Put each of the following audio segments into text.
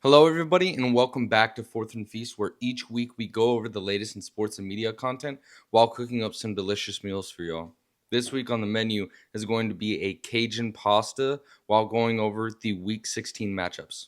Hello, everybody, and welcome back to Fourth and Feast, where each week we go over the latest in sports and media content while cooking up some delicious meals for y'all. This week on the menu is going to be a Cajun pasta while going over the Week 16 matchups.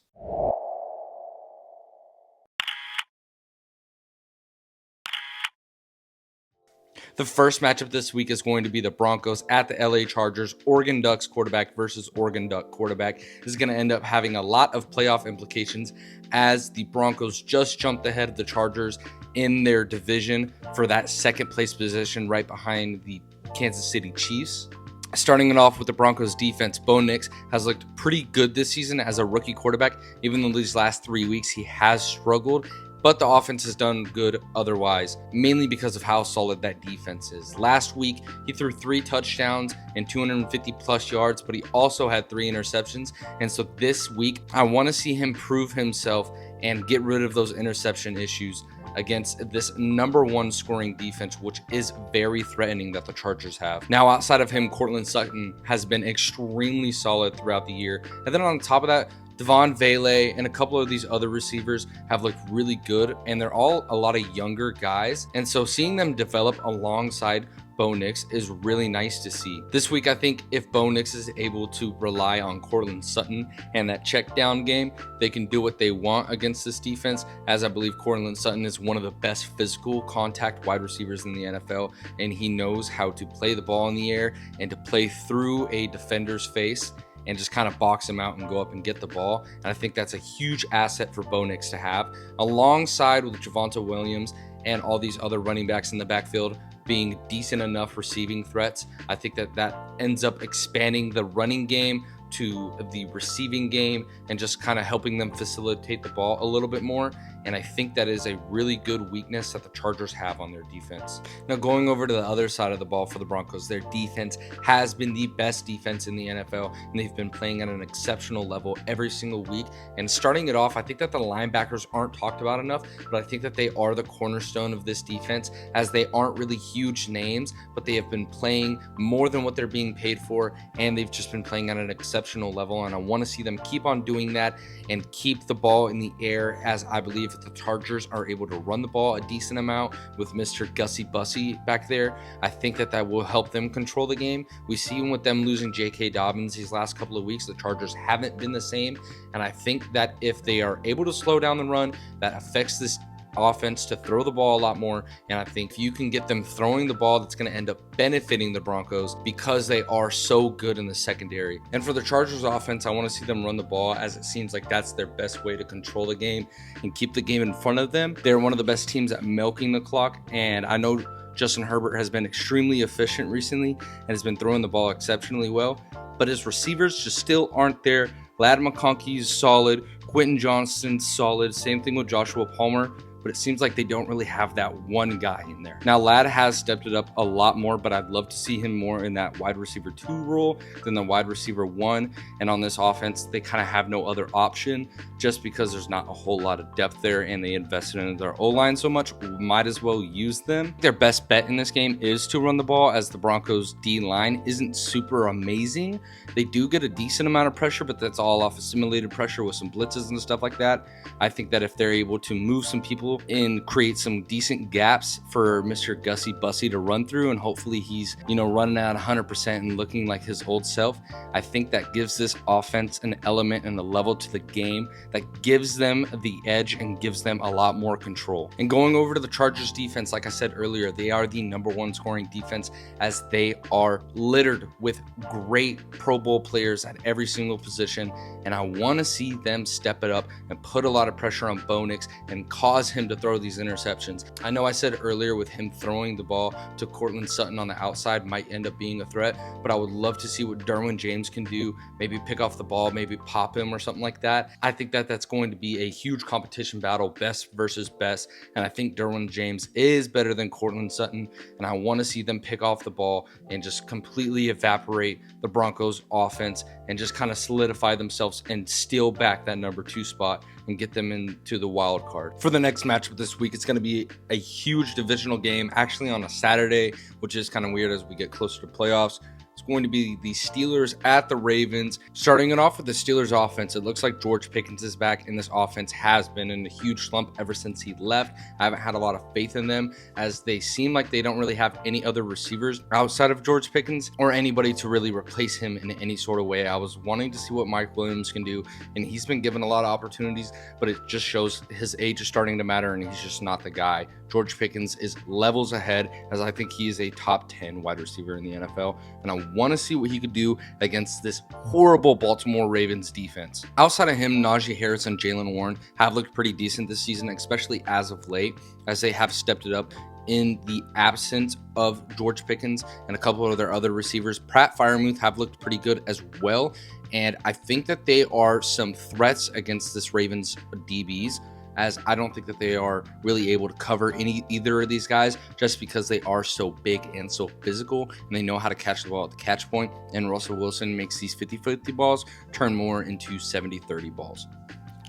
The first matchup this week is going to be the Broncos at the LA Chargers. Oregon Ducks quarterback versus Oregon Duck quarterback. This is going to end up having a lot of playoff implications as the Broncos just jumped ahead of the Chargers in their division for that second place position right behind the Kansas City Chiefs. Starting it off with the Broncos defense, Bo Nix has looked pretty good this season as a rookie quarterback. Even though these last 3 weeks he has struggled, but the offense has done good otherwise, mainly because of how solid that defense is. Last week, he threw 3 touchdowns and 250 plus yards, but he also had 3 interceptions. And so this week, I want to see him prove himself and get rid of those interception issues against this number 1 scoring defense, which is very threatening that the Chargers have. Now, outside of him, Courtland Sutton has been extremely solid throughout the year. And then on top of that, Devon Vele and a couple of these other receivers have looked really good, and they're all a lot of younger guys. And so seeing them develop alongside Bo Nix is really nice to see. This week, I think if Bo Nix is able to rely on Courtland Sutton and that check down game, they can do what they want against this defense, as I believe Courtland Sutton is one of the best physical contact wide receivers in the NFL, and he knows how to play the ball in the air and to play through a defender's face and just kind of box him out and go up and get the ball. And I think that's a huge asset for Bo Nix to have, alongside with Javonte Williams and all these other running backs in the backfield being decent enough receiving threats. I think that ends up expanding the running game to the receiving game and just kind of helping them facilitate the ball a little bit more. And I think that is a really good weakness that the Chargers have on their defense. Now, going over to the other side of the ball for the Broncos, their defense has been the best defense in the NFL, and they've been playing at an exceptional level every single week. And starting it off, I think that the linebackers aren't talked about enough, but I think that they are the cornerstone of this defense, as they aren't really huge names, but they have been playing more than what they're being paid for, and they've just been playing at an exceptional level. And I want to see them keep on doing that and keep the ball in the air, as I believe if the Chargers are able to run the ball a decent amount with Mr. Gussie Bussy back there, I think that will help them control the game. We see with them losing J.K. Dobbins these last couple of weeks, the Chargers haven't been the same. And I think that if they are able to slow down the run, that affects this offense to throw the ball a lot more. And I think if you can get them throwing the ball, that's going to end up benefiting the Broncos because they are so good in the secondary. And for the Chargers offense, I want to see them run the ball, as it seems like that's their best way to control the game and keep the game in front of them. They're one of the best teams at milking the clock, and I know Justin Herbert has been extremely efficient recently and has been throwing the ball exceptionally well, but his receivers just still aren't there. Ladd McConkey's solid, Quentin Johnston's solid, same thing with Joshua Palmer, but it seems like they don't really have that one guy in there. Now, Ladd has stepped it up a lot more, but I'd love to see him more in that wide receiver 2 role than the wide receiver 1. And on this offense, they kind of have no other option just because there's not a whole lot of depth there, and they invested in their O-line so much, might as well use them. Their best bet in this game is to run the ball, as the Broncos D-line isn't super amazing. They do get a decent amount of pressure, but that's all off of simulated pressure with some blitzes and stuff like that. I think that if they're able to move some people and create some decent gaps for Mr. Gussie Bussy to run through, and hopefully he's, running at 100% and looking like his old self, I think that gives this offense an element and a level to the game that gives them the edge and gives them a lot more control. And going over to the Chargers defense, like I said earlier, they are the number 1 scoring defense, as they are littered with great Pro Bowl players at every single position. And I want to see them step it up and put a lot of pressure on Bo Nix and cause him to throw these interceptions. I know I said earlier with him throwing the ball to Courtland Sutton on the outside might end up being a threat, but I would love to see what Derwin James can do. Maybe pick off the ball, maybe pop him or something like that. I think that that's going to be a huge competition battle, best versus best. And I think Derwin James is better than Courtland Sutton. And I want to see them pick off the ball and just completely evaporate the Broncos offense and just kind of solidify themselves and steal back that number 2 spot and get them into the wild card. For the next matchup this week, it's going to be a huge divisional game, actually on a Saturday, which is kind of weird as we get closer to playoffs. It's going to be the Steelers at the Ravens. Starting it off with the Steelers offense, it looks like George Pickens is back, and this offense has been in a huge slump ever since he left. I haven't had a lot of faith in them, as they seem like they don't really have any other receivers outside of George Pickens or anybody to really replace him in any sort of way. I was wanting to see what Mike Williams can do, and he's been given a lot of opportunities, but it just shows his age is starting to matter, and he's just not the guy. George Pickens is levels ahead, as I think he is a top 10 wide receiver in the NFL, and I want to see what he could do against this horrible Baltimore Ravens defense. Outside of him, Najee Harris and Jaylen Warren have looked pretty decent this season, especially as of late, as they have stepped it up in the absence of George Pickens and a couple of their other receivers. Pratt Freiermuth have looked pretty good as well, and I think that they are some threats against this Ravens DBs, as I don't think that they are really able to cover either of these guys, just because they are so big and so physical, and they know how to catch the ball at the catch point, and Russell Wilson makes these 50-50 balls turn more into 70-30 balls.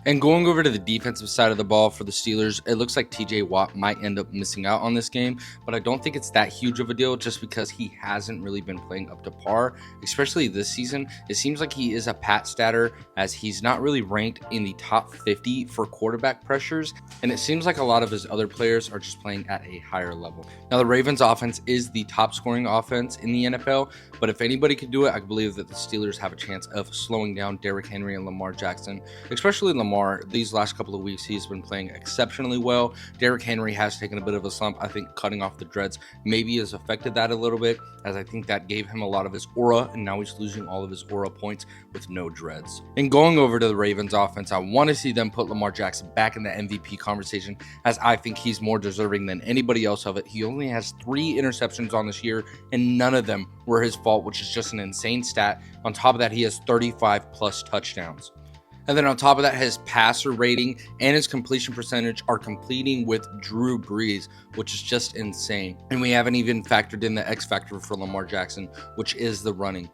And going over to the defensive side of the ball for the Steelers, it looks like TJ Watt might end up missing out on this game, but I don't think it's that huge of a deal just because he hasn't really been playing up to par, especially this season. It seems like he is a pat statter, as he's not really ranked in the top 50 for quarterback pressures, and it seems like a lot of his other players are just playing at a higher level. Now, the Ravens offense is the top scoring offense in the NFL, but if anybody could do it, I believe that the Steelers have a chance of slowing down Derrick Henry and Lamar Jackson, especially Lamar. These last couple of weeks, he's been playing exceptionally well. Derrick Henry has taken a bit of a slump. I think cutting off the dreads maybe has affected that a little bit, as I think that gave him a lot of his aura, and now he's losing all of his aura points with no dreads. And going over to the Ravens offense, I want to see them put Lamar Jackson back in the MVP conversation, as I think he's more deserving than anybody else of it. He only has 3 interceptions on this year, and none of them were his fault, which is just an insane stat. On top of that, he has 35 plus touchdowns. And then on top of that, his passer rating and his completion percentage are completing with Drew Brees, which is just insane. And we haven't even factored in the X factor for Lamar Jackson, which is the running.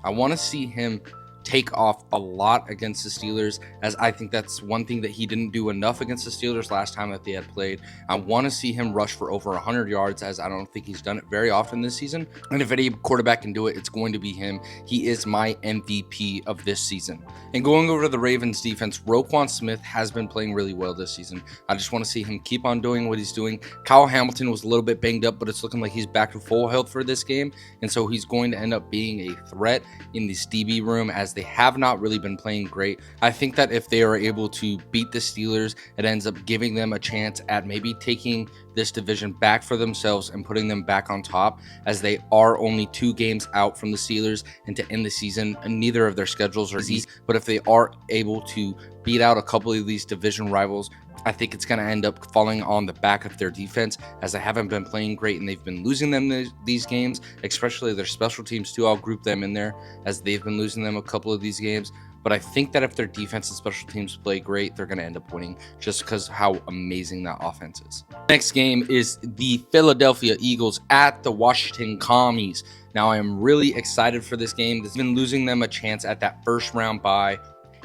I want to see him take off a lot against the Steelers, as I think that's one thing that he didn't do enough against the Steelers last time that they had played. I want to see him rush for over 100 yards, as I don't think he's done it very often this season. And if any quarterback can do it, it's going to be him. He is my MVP of this season. And going over to the Ravens defense, Roquan Smith has been playing really well this season. I just want to see him keep on doing what he's doing. Kyle Hamilton was a little bit banged up, but it's looking like he's back to full health for this game, and so he's going to end up being a threat in this DB room, as they have not really been playing great. I think that if they are able to beat the Steelers, it ends up giving them a chance at maybe taking this division back for themselves and putting them back on top, as they are only 2 games out from the Steelers, and to end the season, neither of their schedules are easy. But if they are able to beat out a couple of these division rivals, I think it's going to end up falling on the back of their defense, as they haven't been playing great and they've been losing them these games, especially their special teams too. I'll group them in there, as they've been losing them a couple of these games. But I think that if their defense and special teams play great, they're going to end up winning, just because how amazing that offense is. Next game is the Philadelphia Eagles at the Washington Commies. Now, I am really excited for this game. They've been losing them a chance at that first round bye,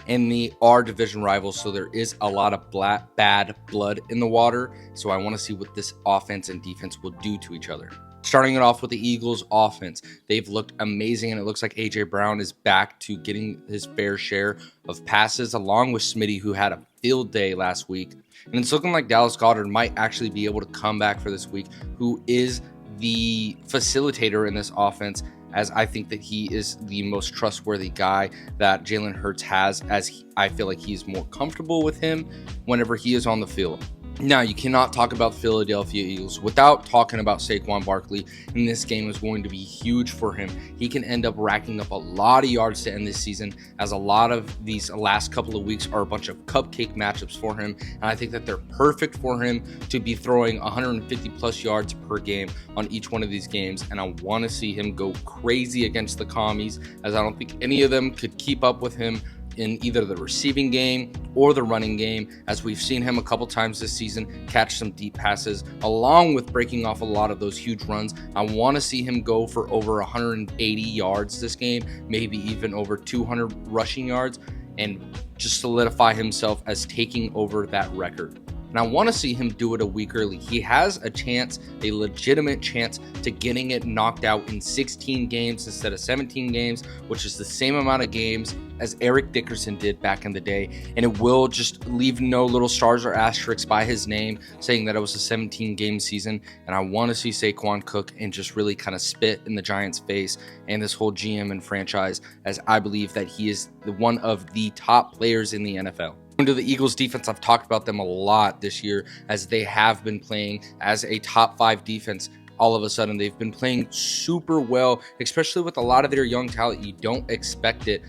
and they are division rivals, so there is a lot of bad blood in the water. So I want to see what this offense and defense will do to each other. Starting it off with the Eagles offense, they've looked amazing, and it looks like A.J. Brown is back to getting his fair share of passes, along with Smitty, who had a field day last week. And it's looking like Dallas Goedert might actually be able to come back for this week, who is the facilitator in this offense, as I think that he is the most trustworthy guy that Jalen Hurts has, as I feel like he's more comfortable with him whenever he is on the field. Now, you cannot talk about the Philadelphia Eagles without talking about Saquon Barkley, and this game is going to be huge for him. He can end up racking up a lot of yards to end this season, as a lot of these last couple of weeks are a bunch of cupcake matchups for him, and I think that they're perfect for him to be throwing 150 plus yards per game on each one of these games, and I want to see him go crazy against the Commies, as I don't think any of them could keep up with him in either the receiving game or the running game, as we've seen him a couple times this season catch some deep passes, along with breaking off a lot of those huge runs. I want to see him go for over 180 yards this game, maybe even over 200 rushing yards, and just solidify himself as taking over that record. and I want to see him do it a week early. He has a chance, a legitimate chance, to getting it knocked out in 16 games instead of 17 games, which is the same amount of games as Eric Dickerson did back in the day, and it will just leave no little stars or asterisks by his name saying that it was a 17-game season. And I want to see Saquon cook and just really kind of spit in the Giants' face and this whole GM and franchise, as I believe that he is one of the top players in the NFL. To the Eagles defense, I've talked about them a lot this year as they have been playing as a top 5 defense. All of a sudden, they've been playing super well, especially with a lot of their young talent. You don't expect it.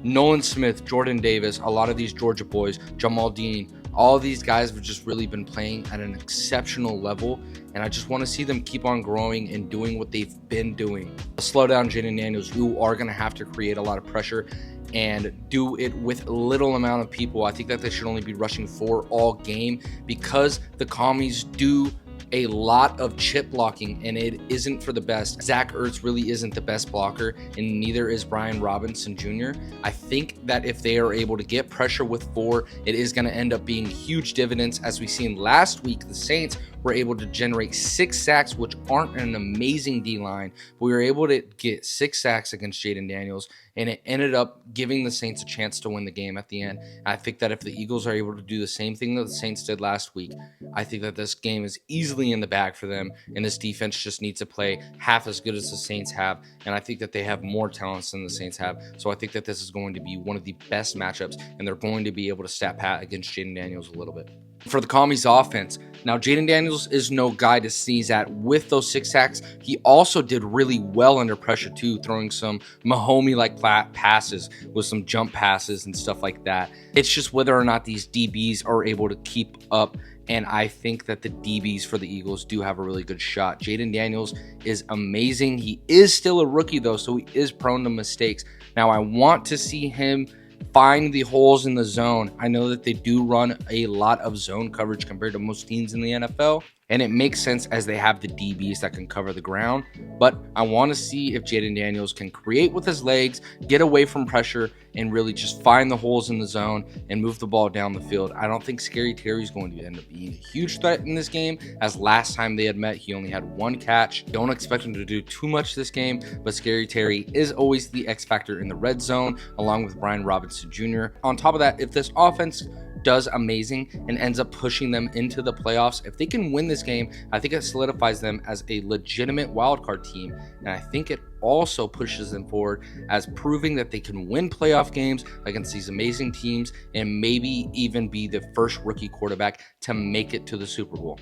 Nolan Smith, Jordan Davis, a lot of these Georgia boys, Jamal Dean, all of these guys have just really been playing at an exceptional level, and I just want to see them keep on growing and doing what they've been doing. Slow down Jaden Daniels. You are going to have to create a lot of pressure and do it with little amount of people. I think that they should only be rushing 4 all game because the Commies do a lot of chip blocking, and it isn't for the best. Zach Ertz really isn't the best blocker, and neither is Brian Robinson Jr. I think that if they are able to get pressure with 4, it is going to end up being huge dividends. As we seen last week, the Saints were able to generate 6 sacks, which aren't an amazing D-line, but we were able to get 6 sacks against Jaden Daniels, and it ended up giving the Saints a chance to win the game at the end. I think that if the Eagles are able to do the same thing that the Saints did last week, I think that this game is easily in the bag for them, and this defense just needs to play half as good as the Saints have, and I think that they have more talents than the Saints have, so I think that this is going to be one of the best matchups, and they're going to be able to stat pat against Jaden Daniels a little bit. For the Commies offense, now Jaden Daniels is no guy to sneeze at with those 6 sacks. He also did really well under pressure too, throwing some Mahomes-like passes with some jump passes and stuff like that. It's just whether or not these DBs are able to keep up, and I think that the DBs for the Eagles do have a really good shot. Jaden Daniels is amazing. He is still a rookie though, so he is prone to mistakes. Now I want to see him find the holes in the zone. I know that they do run a lot of zone coverage compared to most teams in the NFL, and it makes sense as they have the DBs that can cover the ground, but I want to see if Jaden Daniels can create with his legs, get away from pressure, and really just find the holes in the zone and move the ball down the field. I don't think Scary Terry is going to end up being a huge threat in this game, as last time they had met, he only had 1 catch. Don't expect him to do too much this game, but Scary Terry is always the X factor in the red zone, along with Brian Robinson Jr. On top of that, if this offense does amazing and ends up pushing them into the playoffs, if they can win this game, I think it solidifies them as a legitimate wildcard team, and I think it also pushes them forward as proving that they can win playoff games against these amazing teams and maybe even be the first rookie quarterback to make it to the Super Bowl.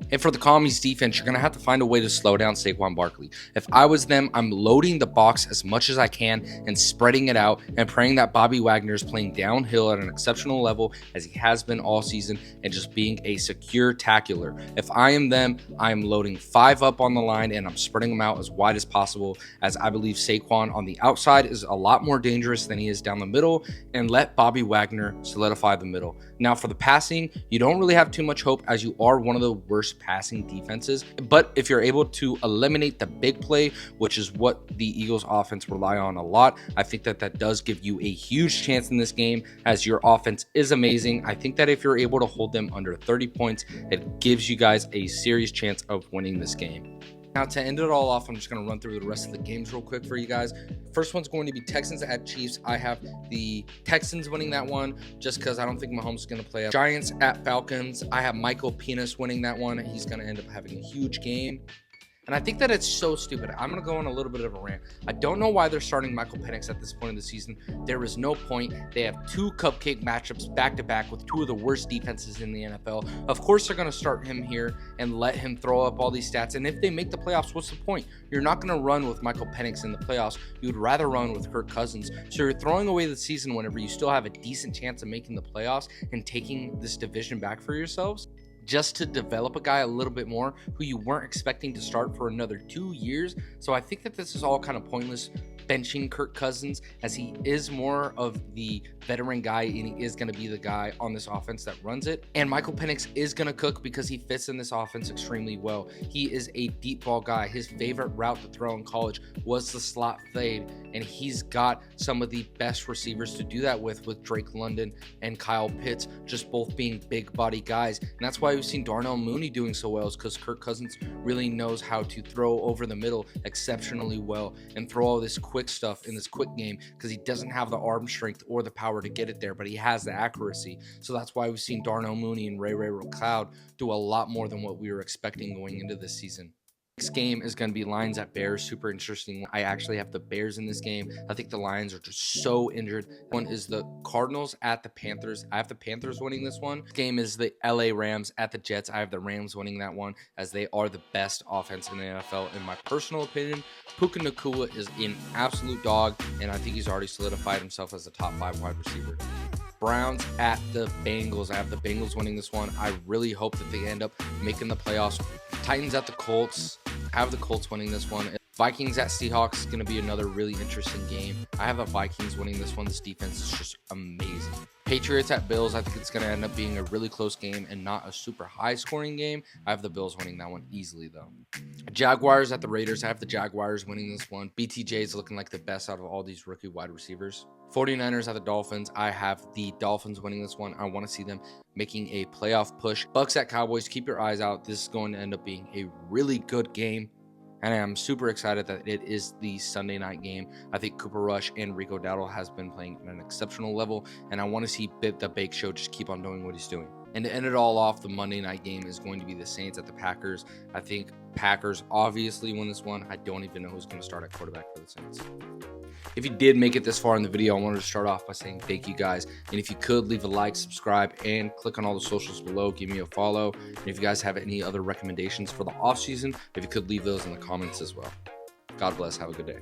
And for the Commies defense, you're going to have to find a way to slow down Saquon Barkley. If I was them, I'm loading the box as much as I can and spreading it out and praying that Bobby Wagner is playing downhill at an exceptional level as he has been all season and just being a secure tackler. If I am them, I'm loading 5 up on the line and I'm spreading them out as wide as possible, as I believe Saquon on the outside is a lot more dangerous than he is down the middle, and let Bobby Wagner solidify the middle. Now for the passing, you don't really have too much hope as you are one of the worst passing defenses, but if you're able to eliminate the big play, which is what the Eagles offense rely on a lot, I think that that does give you a huge chance in this game as your offense is amazing. I think that if you're able to hold them under 30 points, it gives you guys a serious chance of winning this game. Now to end it all off, I'm just going to run through the rest of the games real quick for you guys. First one's going to be Texans at Chiefs. I have the Texans winning that one just because I don't think Mahomes is going to play. Giants at Falcons. I have Michael Penix winning that one. He's going to end up having a huge game. And I think that it's so stupid. I'm going to go on a little bit of a rant. I don't know why they're starting Michael Penix at this point in the season. There is no point. They have 2 cupcake matchups back-to-back with 2 of the worst defenses in the NFL. Of course, they're going to start him here and let him throw up all these stats. And if they make the playoffs, what's the point? You're not going to run with Michael Penix in the playoffs. You would rather run with Kirk Cousins. So you're throwing away the season whenever you still have a decent chance of making the playoffs and taking this division back for yourselves, just to develop a guy a little bit more who you weren't expecting to start for another 2 years. So I think that this is all kind of pointless, benching Kirk Cousins, as he is more of the veteran guy and he is going to be the guy on this offense that runs it. And Michael Penix is going to cook because he fits in this offense extremely well. He is a deep ball guy. His favorite route to throw in college was the slot fade, and he's got some of the best receivers to do that with Drake London and Kyle Pitts, just both being big body guys. And that's why we've seen Darnell Mooney doing so well, is because Kirk Cousins really knows how to throw over the middle exceptionally well and throw all this quick stuff in this quick game, because he doesn't have the arm strength or the power to get it there, but he has the accuracy. So that's why we've seen Darnell Mooney and Ray McCloud do a lot more than what we were expecting going into this season. Next game is going to be Lions at Bears. Super interesting. I actually have the Bears in this game. I think the Lions are just so injured. One is the Cardinals at the Panthers. I have the Panthers winning this one. This game is the LA Rams at the Jets. I have the Rams winning that one, as they are the best offense in the NFL in my personal opinion. Puka Nacua is an absolute dog, and I think he's already solidified himself as a top 5 wide receiver. Browns at the Bengals. I have the Bengals winning this one. I really hope that they end up making the playoffs. Titans at the Colts. I have the Colts winning this one. Vikings at Seahawks is going to be another really interesting game. I have the Vikings winning this one. This defense is just amazing. Patriots at Bills. I think it's going to end up being a really close game and not a super high scoring game. I have the Bills winning that one easily though. Jaguars at the Raiders. I have the Jaguars winning this one. BTJ is looking like the best out of all these rookie wide receivers. 49ers at the Dolphins. I have the Dolphins winning this one. I want to see them making a playoff push. Bucks at Cowboys. Keep your eyes out. This is going to end up being a really good game, and I'm super excited that it is the Sunday night game. I think Cooper Rush and Rico Dowdle has been playing at an exceptional level, and I want to see the Bake Show just keep on doing what he's doing. And to end it all off, the Monday night game is going to be the Saints at the Packers. I think Packers obviously win this one. I don't even know who's going to start at quarterback for the Saints. If you did make it this far in the video, I wanted to start off by saying thank you guys. And if you could, leave a like, subscribe, and click on all the socials below. Give me a follow. And if you guys have any other recommendations for the offseason, if you could leave those in the comments as well. God bless. Have a good day.